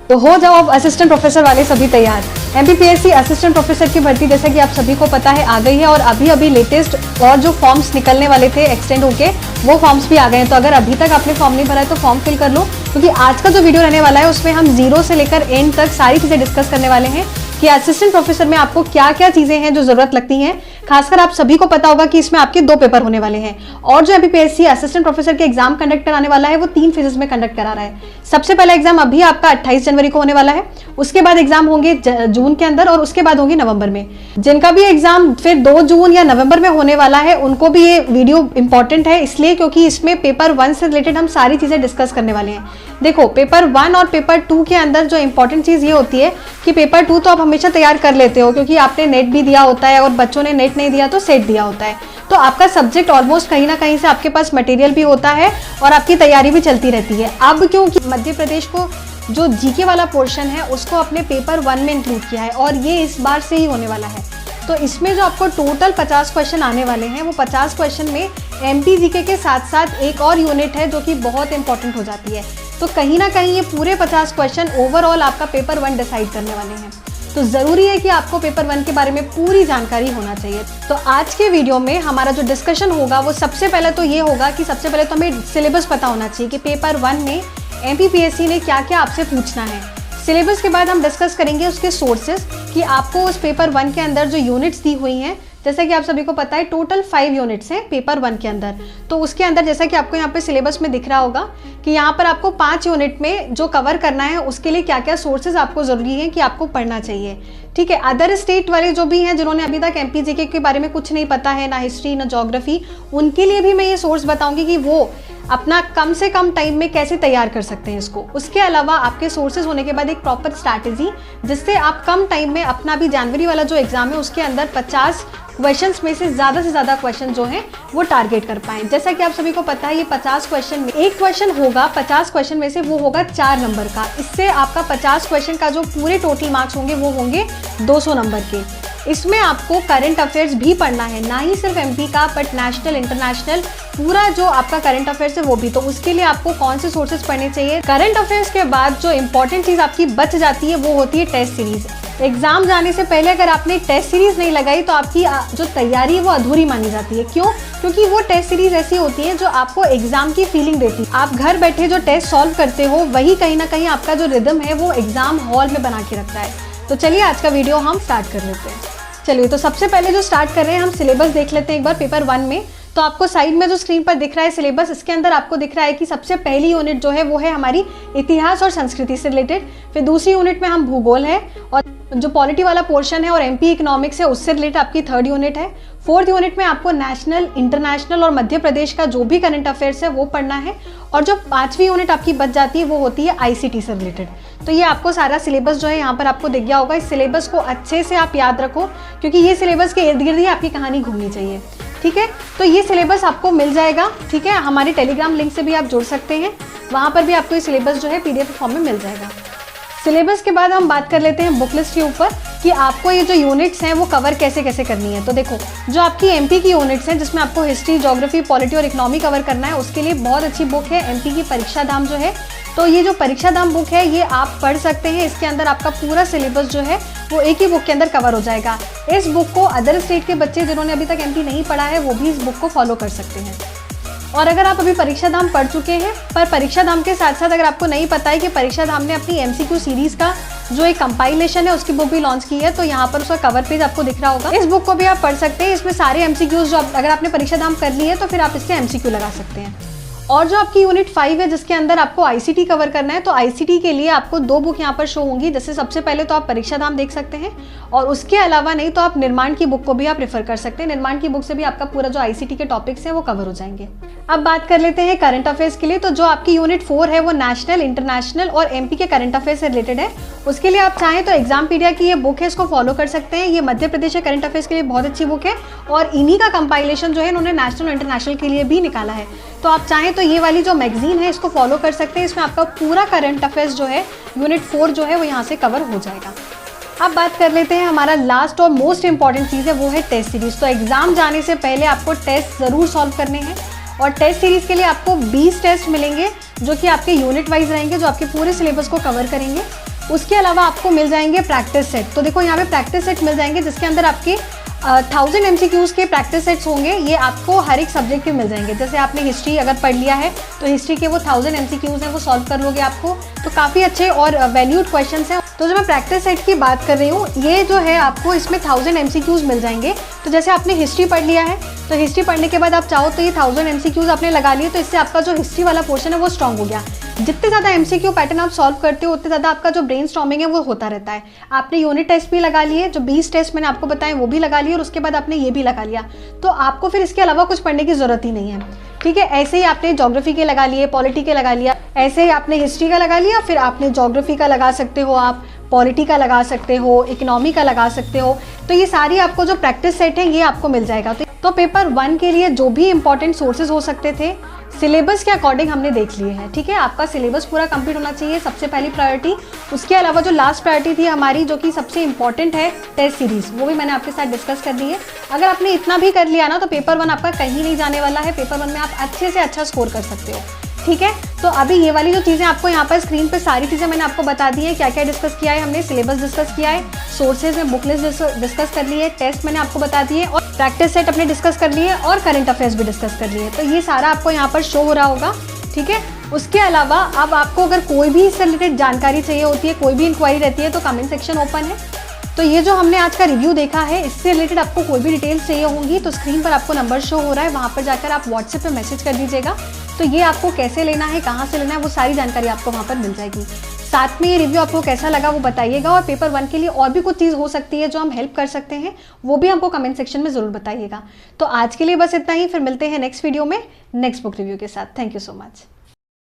तो हो जाओ अब असिस्टेंट प्रोफेसर वाले सभी तैयार। एमपीपीएससी असिस्टेंट प्रोफेसर की भर्ती जैसा कि आप सभी को पता है आ गई है और अभी लेटेस्ट और जो फॉर्म्स निकलने वाले थे एक्सटेंड होके वो फॉर्म्स भी आ गए हैं। तो अगर अभी तक आपने फॉर्म नहीं भरा है तो फॉर्म फिल कर लो, क्योंकि आज का जो वीडियो रहने वाला है उसमें हम जीरो से लेकर एंड तक सारी चीजें डिस्कस करने वाले हैं कि असिस्टेंट प्रोफेसर में आपको क्या क्या चीजें हैं जो जरूरत लगती हैं। खासकर आप सभी को पता होगा कि इसमें आपके 2 पेपर होने वाले हैं और जो एमपीपीएससी असिस्टेंट प्रोफेसर के एग्जाम कंडक्ट कराने वाला है वो 3 फेजेस में कंडक्ट करा रहा है। सबसे पहला एग्जाम अभी आपका 28 जनवरी को होने वाला है, उसके बाद एग्जाम होंगे जून के अंदर और उसके बाद होंगे नवंबर में। जिनका भी एग्जाम फिर 2 जून या नवंबर में होने वाला है उनको भी ये वीडियो इंपॉर्टेंट है, इसलिए क्योंकि इसमें पेपर 1 से रिलेटेड हम सारी चीजें डिस्कस करने वाले हैं। देखो, पेपर 1 और पेपर 2 के अंदर जो इंपॉर्टेंट चीज ये होती है कि पेपर 2 तो आप हमेशा तैयार कर लेते हो क्योंकि आपने नेट भी दिया होता है और बच्चों ने नेट नहीं दिया तो सेट दिया होता है, तो आपका सब्जेक्ट ऑलमोस्ट कहीं ना कहीं से आपके पास मटेरियल भी होता है और आपकी तैयारी भी चलती रहती है। अब क्योंकि मध्य प्रदेश को जो जीके वाला पोर्शन है उसको अपने पेपर 1 में इंक्लूड किया है और ये इस बार से ही होने वाला है, तो इसमें जो आपको टोटल 50 क्वेश्चन आने वाले हैं वो 50 क्वेश्चन में एमपी जीके के साथ साथ एक और यूनिट है जो कि बहुत इंपॉर्टेंट हो जाती है। तो कहीं ना कहीं ये पूरे 50 क्वेश्चन ओवरऑल आपका पेपर 1 डिसाइड करने वाले हैं, तो जरूरी है कि आपको पेपर 1 के बारे में पूरी जानकारी होना चाहिए। तो आज के वीडियो में हमारा जो डिस्कशन होगा वो सबसे पहले तो ये होगा कि सबसे पहले तो हमें सिलेबस पता होना चाहिए कि पेपर 1 में एमपीपीएससी ने क्या क्या आपसे पूछना है। सिलेबस के बाद हम डिस्कस करेंगे उसके सोर्सेज कि आपको उस पेपर 1 के अंदर जो यूनिट्स दी हुई हैं, जैसा कि आप सभी को पता है टोटल 5 यूनिट्स हैं पेपर 1 के अंदर। तो उसके अंदर जैसा कि आपको यहाँ पे सिलेबस में दिख रहा होगा कि यहाँ पर आपको 5 यूनिट में जो कवर करना है उसके लिए क्या क्या सोर्सेज आपको जरूरी है कि आपको पढ़ना चाहिए। ठीक है, अदर स्टेट वाले जो भी हैं जिन्होंने अभी तक एमपी जीके के बारे में कुछ नहीं पता है, ना हिस्ट्री ना ज्योग्राफी, उनके लिए भी मैं ये सोर्स बताऊंगी कि वो अपना कम से कम टाइम में कैसे तैयार कर सकते हैं इसको। उसके अलावा आपके सोर्सेज होने के बाद एक प्रॉपर स्ट्रैटेजी जिससे आप कम टाइम में अपना भी जनवरी वाला जो एग्जाम है उसके अंदर 50 क्वेश्चंस में से ज़्यादा क्वेश्चन जो हैं वो टारगेट कर पाएं। जैसा कि आप सभी को पता है ये 50 क्वेश्चन में एक क्वेश्चन होगा 50 क्वेश्चन में से वो होगा 4 नंबर का। इससे आपका 50 क्वेश्चन का जो पूरे टोटल मार्क्स होंगे वो होंगे 200 नंबर के। इसमें आपको करंट अफेयर्स भी पढ़ना है, ना ही सिर्फ एमपी का बट नेशनल इंटरनेशनल पूरा जो आपका करंट अफेयर्स है वो भी। तो उसके लिए आपको कौन से सोर्सेज पढ़ने चाहिए। करंट अफेयर्स के बाद जो इंपॉर्टेंट चीज़ आपकी बच जाती है वो होती है टेस्ट सीरीज। एग्जाम जाने से पहले अगर आपने टेस्ट सीरीज नहीं लगाई तो आपकी जो तैयारी है वो अधूरी मानी जाती है। क्यों? क्योंकि वो टेस्ट सीरीज ऐसी होती है जो आपको एग्जाम की फीलिंग देती है। आप घर बैठे जो टेस्ट सॉल्व करते हो वही कहीं ना कहीं आपका जो रिदम है वो एग्जाम हॉल में बना के रखता है। तो चलिए आज का वीडियो हम स्टार्ट कर लेते हैं। चलिए, तो सबसे पहले जो स्टार्ट कर रहे हैं हम सिलेबस देख लेते हैं एक बार पेपर 1 में। तो आपको साइड में जो स्क्रीन पर दिख रहा है सिलेबस, इसके अंदर आपको दिख रहा है कि सबसे पहली यूनिट जो है वो है हमारी इतिहास और संस्कृति से रिलेटेड। फिर दूसरी यूनिट में हम भूगोल है और जो पॉलिटी वाला पोर्शन है और एमपी इकोनॉमिक्स है उससे रिलेटेड आपकी 3rd यूनिट है। 4th यूनिट में आपको नेशनल इंटरनेशनल और मध्य प्रदेश का जो भी करंट अफेयर्स है वो पढ़ना है और जो 5वीं यूनिट आपकी बच जाती है वो होती है आईसीटी से रिलेटेड। तो ये आपको सारा सिलेबस जो है यहाँ पर आपको दिख गया होगा। इस सिलेबस को अच्छे से आप याद रखो क्योंकि ये सिलेबस के इर्द गिर्द ही आपकी कहानी घूमनी चाहिए। ठीक है, तो ये सिलेबस आपको मिल जाएगा। ठीक है, हमारे टेलीग्राम लिंक से भी आप जुड़ सकते हैं, वहाँ पर भी आपको ये सिलेबस जो है पीडीएफ फॉर्म में मिल जाएगा। सिलेबस के बाद हम बात कर लेते हैं बुक लिस्ट के ऊपर कि आपको ये जो यूनिट्स हैं वो कवर कैसे कैसे करनी है। तो देखो, जो आपकी एमपी की यूनिट्स हैं जिसमें आपको हिस्ट्री ज्योग्राफी पॉलिटी और इकोनॉमी कवर करना है उसके लिए बहुत अच्छी बुक है एमपी की परीक्षा धाम जो है। तो ये जो परीक्षा धाम बुक है ये आप पढ़ सकते हैं। इसके अंदर आपका पूरा सिलेबस जो है वो एक ही बुक के अंदर कवर हो जाएगा। इस बुक को अदर स्टेट के बच्चे जिन्होंने अभी तक एमपी नहीं पढ़ा है वो भी इस बुक को फॉलो कर सकते हैं। और अगर आप अभी परीक्षा धाम पढ़ चुके हैं पर परीक्षा धाम के साथ साथ अगर आपको नहीं पता है कि परीक्षा धाम ने अपनी एमसीक्यू सीरीज का जो एक कंपाइलेशन है उसकी बुक भी लॉन्च की है, तो यहाँ पर उसका कवर पेज आपको दिख रहा होगा। इस बुक को भी आप पढ़ सकते हैं। इसमें सारे एमसीक्यूज जो अगर आपने परीक्षा धाम कर ली है तो फिर आप इससे एमसीक्यू लगा सकते हैं। और जो आपकी यूनिट 5 है जिसके अंदर आपको आईसीटी कवर करना है, तो आईसीटी के लिए आपको 2 बुक यहाँ पर शो होंगी। जैसे सबसे पहले तो आप परीक्षा धाम देख सकते हैं और उसके अलावा नहीं तो आप निर्माण की बुक को भी आप रेफर कर सकते हैं। निर्माण की बुक से भी आपका पूरा जो आईसीटी के टॉपिक्स हैं वो कवर हो जाएंगे। अब बात कर लेते हैं करंट अफेयर्स के लिए। तो जो आपकी यूनिट 4 है वो नेशनल इंटरनेशनल और एमपी के करंट अफेयर्स से रिलेटेड है। उसके लिए आप चाहें तो एग्जामपीडिया की ये बुक है, इसको फॉलो कर सकते हैं। ये मध्य प्रदेश के करंट अफेयर्स के लिए बहुत अच्छी बुक है और इन्हीं का कंपाइलेशन जो है इन्होंने नेशनल और इंटरनेशनल के लिए भी निकाला है। तो आप चाहें तो ये वाली जो मैगजीन है इसको फॉलो कर सकते हैं। इसमें आपका पूरा करंट अफेयर्स जो है यूनिट 4 जो है वो यहाँ से कवर हो जाएगा। अब बात कर लेते हैं हमारा लास्ट और मोस्ट इंपॉर्टेंट चीज़ है वो है टेस्ट सीरीज। तो एग्जाम जाने से पहले आपको टेस्ट ज़रूर सॉल्व करने हैं और टेस्ट सीरीज के लिए आपको 20 टेस्ट मिलेंगे जो कि आपके यूनिट वाइज रहेंगे, जो आपके पूरे सिलेबस को कवर करेंगे। उसके अलावा आपको मिल जाएंगे प्रैक्टिस सेट। तो देखो यहाँ पे प्रैक्टिस सेट मिल जाएंगे जिसके अंदर आपके 1000 MCQs के प्रैक्टिस सेट्स होंगे। ये आपको हर एक सब्जेक्ट के मिल जाएंगे। जैसे आपने हिस्ट्री अगर पढ़ लिया है तो हिस्ट्री के वो 1000 MCQs हैं, वो सॉल्व कर लोगे आपको। तो काफ़ी अच्छे और वैल्यूड क्वेश्चंस हैं। तो जब मैं प्रैक्टिस सेट की बात कर रही हूँ, ये जो है आपको इसमें 1000 MCQs मिल जाएंगे। तो जैसे आपने हिस्ट्री पढ़ लिया है, तो हिस्ट्री पढ़ने के बाद आप चाहो तो ये 1000 MCQs आपने लगा लिए, तो इससे आपका जो हिस्ट्री वाला पोर्शन है वो स्ट्रॉन्ग हो गया। जितने ज़्यादा MCQ पैटर्न आप सॉल्व करते हो उतने ज़्यादा आपका जो ब्रेन स्टॉर्मिंग है वो होता रहता है। आपने यूनिट टेस्ट भी लगा लिए, जो 20 टेस्ट मैंने आपको बताए वो भी लगा लिए, और उसके बाद आपने ये भी लगा लिया, तो आपको फिर इसके अलावा कुछ पढ़ने की ज़रूरत ही नहीं है। ठीक है, ऐसे ही आपने ज्योग्राफी के लगा लिए, पॉलिटी के लगा लिया, ऐसे ही आपने हिस्ट्री का लगा लिया, फिर आपने ज्योग्राफी का लगा सकते हो, आप पॉलिटी का लगा सकते हो, इकोनॉमी का लगा सकते हो। तो ये सारी आपको जो प्रैक्टिस सेट है ये आपको मिल जाएगा। तो पेपर 1 के लिए जो भी इंपॉर्टेंट सोर्सेज हो सकते थे सिलेबस के अकॉर्डिंग हमने देख लिए हैं। ठीक है, आपका सिलेबस पूरा कंप्लीट होना चाहिए, सबसे पहली प्रायोरिटी। उसके अलावा जो लास्ट प्रायोरिटी थी हमारी, जो कि सबसे इंपॉर्टेंट है, टेस्ट सीरीज, वो भी मैंने आपके साथ डिस्कस कर दी है। अगर आपने इतना भी कर लिया ना तो पेपर 1 आपका कहीं नहीं जाने वाला है। पेपर 1 में आप अच्छे से अच्छा स्कोर कर सकते हो। ठीक है, तो अभी ये वाली जो चीज़ें आपको यहाँ पर स्क्रीन पे सारी चीज़ें मैंने आपको बता दी है। क्या क्या डिस्कस किया है हमने, सिलेबस डिस्कस किया है, सोर्सेज में बुक लिस्ट डिस्कस कर ली है, टेस्ट मैंने आपको बता दिए, और प्रैक्टिस सेट अपने डिस्कस कर लिए, और करंट अफेयर्स भी डिस्कस कर लिए। तो ये सारा आपको यहाँ पर शो हो रहा होगा। ठीक है, उसके अलावा अब आपको अगर कोई भी इससे रिलेटेड जानकारी चाहिए होती है, कोई भी इंक्वायरी रहती है, तो कमेंट सेक्शन ओपन है। तो ये जो हमने आज का रिव्यू देखा है, इससे रिलेटेड आपको कोई भी डिटेल्स चाहिए होंगी तो स्क्रीन पर आपको नंबर शो हो रहा है, वहाँ पर जाकर आप व्हाट्सएप पे मैसेज कर दीजिएगा। तो ये आपको कैसे लेना है, कहाँ से लेना है, वो सारी जानकारी आपको वहाँ पर मिल जाएगी। साथ में ये रिव्यू आपको कैसा लगा वो बताइएगा, और पेपर 1 के लिए और भी कुछ चीज़ हो सकती है जो हम हेल्प कर सकते हैं, वो भी हमको कमेंट सेक्शन में ज़रूर बताइएगा। तो आज के लिए बस इतना ही, फिर मिलते हैं नेक्स्ट वीडियो में नेक्स्ट बुक रिव्यू के साथ। Thank you so much.